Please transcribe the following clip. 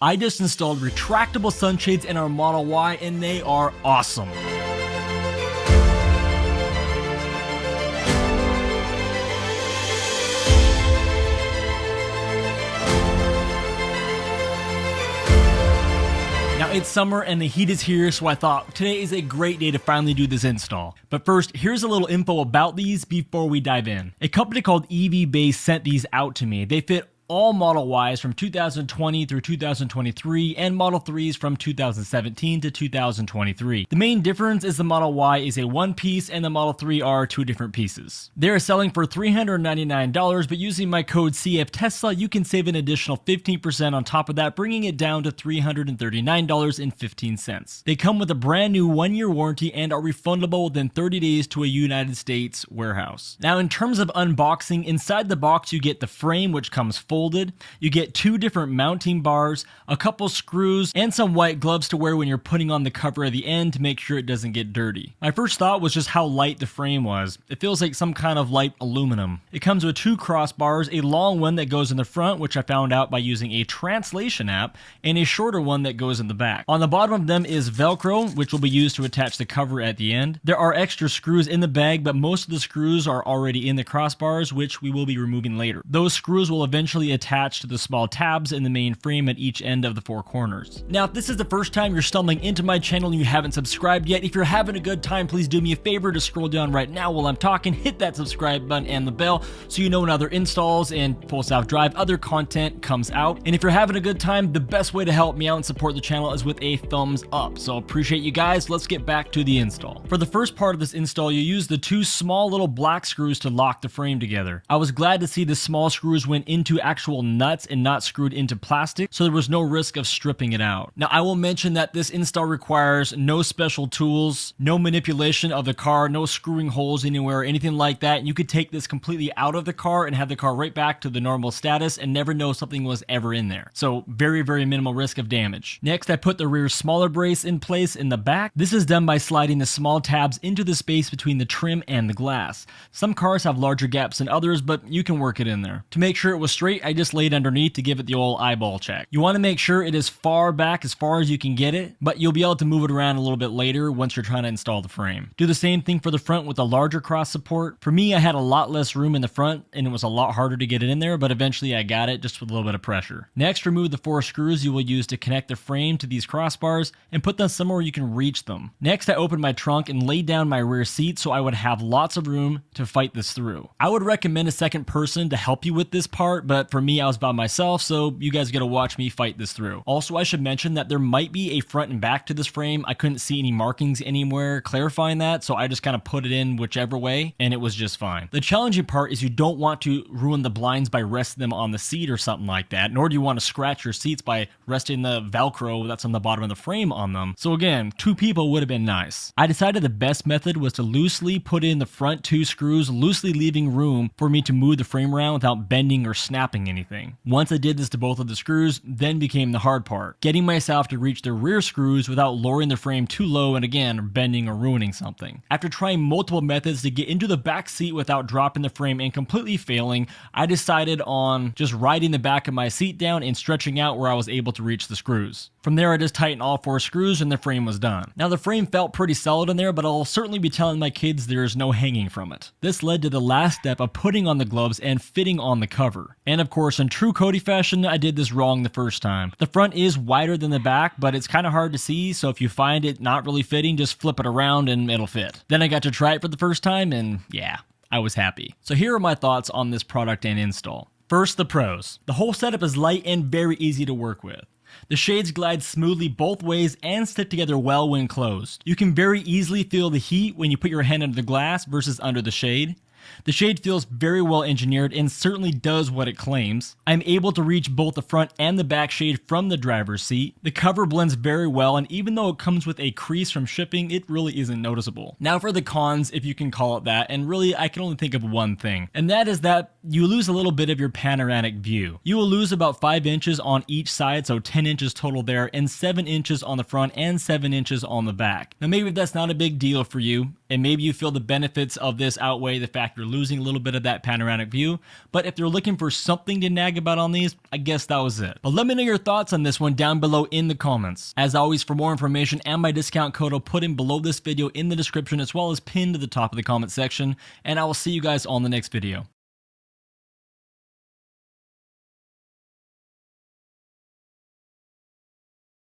I just installed retractable sunshades in our Model Y and they are awesome. Now it's summer and the heat is here, so I thought today is a great day to finally do this install. But first, here's a little info about these before we dive in. A company called EV Base sent these out to me. They fit all Model Ys from 2020 through 2023 and Model 3s from 2017 to 2023. The main difference is the Model Y is a one piece and the Model 3 are two different pieces. They are selling for $399, but using my code CFTESLA you can save an additional 15% on top of that, bringing it down to $339.15. They come with a brand new 1-year warranty and are refundable within 30 days to a United States warehouse. Now in terms of unboxing, inside the box you get the frame, which comes folded. You get two different mounting bars, a couple screws, and some white gloves to wear when you're putting on the cover at the end to make sure it doesn't get dirty. My first thought was just how light the frame was. It feels like some kind of light aluminum. It comes with two crossbars, a long one that goes in the front, which I found out by using a translation app, and a shorter one that goes in the back. On the bottom of them is Velcro, which will be used to attach the cover at the end. There are extra screws in the bag, but most of the screws are already in the crossbars, which we will be removing later. Those screws will eventually attached to the small tabs in the main frame at each end of the four corners. Now, if this is the first time you're stumbling into my channel and you haven't subscribed yet, if you're having a good time, please do me a favor to scroll down right now while I'm talking, hit that subscribe button and the bell so you know when other installs and full self-drive other content comes out. And if you're having a good time, the best way to help me out and support the channel is with a thumbs up. So appreciate you guys. Let's get back to the install. For the first part of this install, you use the two small little black screws to lock the frame together. I was glad to see the small screws went into actual nuts and not screwed into plastic, so there was no risk of stripping it out. Now I will mention that this install requires no special tools, no manipulation of the car, no screwing holes anywhere or anything like that. You could take this completely out of the car and have the car right back to the normal status and never know something was ever in there. So very minimal risk of damage. Next, I put the rear smaller brace in place in the back. This is done by sliding the small tabs into the space between the trim and the glass. Some cars have larger gaps than others, but you can work it in there. To make sure it was straight, I just laid underneath to give it the old eyeball check. You want to make sure it is far back as far as you can get it, but you'll be able to move it around a little bit later once you're trying to install the frame. Do the same thing for the front with a larger cross support. For me, I had a lot less room in the front and it was a lot harder to get it in there, but eventually I got it just with a little bit of pressure. Next, remove the 4 screws you will use to connect the frame to these crossbars and put them somewhere you can reach them. Next, I opened my trunk and laid down my rear seat so I would have lots of room to fight this through. I would recommend a second person to help you with this part, but for me, I was by myself, so you guys gotta watch me fight this through. Also, I should mention that there might be a front and back to this frame. I couldn't see any markings anywhere clarifying that, so I just kind of put it in whichever way, and it was just fine. The challenging part is you don't want to ruin the blinds by resting them on the seat or something like that, nor do you want to scratch your seats by resting the Velcro that's on the bottom of the frame on them. So again, 2 people would have been nice. I decided the best method was to loosely put in the front 2 screws, loosely leaving room for me to move the frame around without bending or snapping anything. Once I did this to both of the screws, then became the hard part. Getting myself to reach the rear screws without lowering the frame too low and again, bending or ruining something. After trying multiple methods to get into the back seat without dropping the frame and completely failing, I decided on just riding the back of my seat down and stretching out where I was able to reach the screws. From there, I just tightened all 4 screws and the frame was done. Now the frame felt pretty solid in there, but I'll certainly be telling my kids there's no hanging from it. This led to the last step of putting on the gloves and fitting on the cover. And of course, in true Cody fashion, I did this wrong the first time. The front is wider than the back, but it's kind of hard to see, so if you find it not really fitting, just flip it around and it'll fit. Then I got to try it for the first time and yeah, I was happy. So here are my thoughts on this product and install. First, the pros. The whole setup is light and very easy to work with. The shades glide smoothly both ways and stick together well when closed. You can very easily feel the heat when you put your hand under the glass versus under the shade. The shade feels very well engineered and certainly does what it claims. I'm able to reach both the front and the back shade from the driver's seat. The cover blends very well, and even though it comes with a crease from shipping, it really isn't noticeable. Now for the cons, if you can call it that, and really I can only think of one thing, and that is that you lose a little bit of your panoramic view. You will lose about 5 inches on each side, so 10 inches total there, and 7 inches on the front and 7 inches on the back. Now maybe that's not a big deal for you, and maybe you feel the benefits of this outweigh the fact you're losing a little bit of that panoramic view. But if you're looking for something to nag about on these, I guess that was it. But let me know your thoughts on this one down below in the comments. As always, for more information and my discount code, I'll put in below this video in the description as well as pinned to the top of the comment section. And I will see you guys on the next video.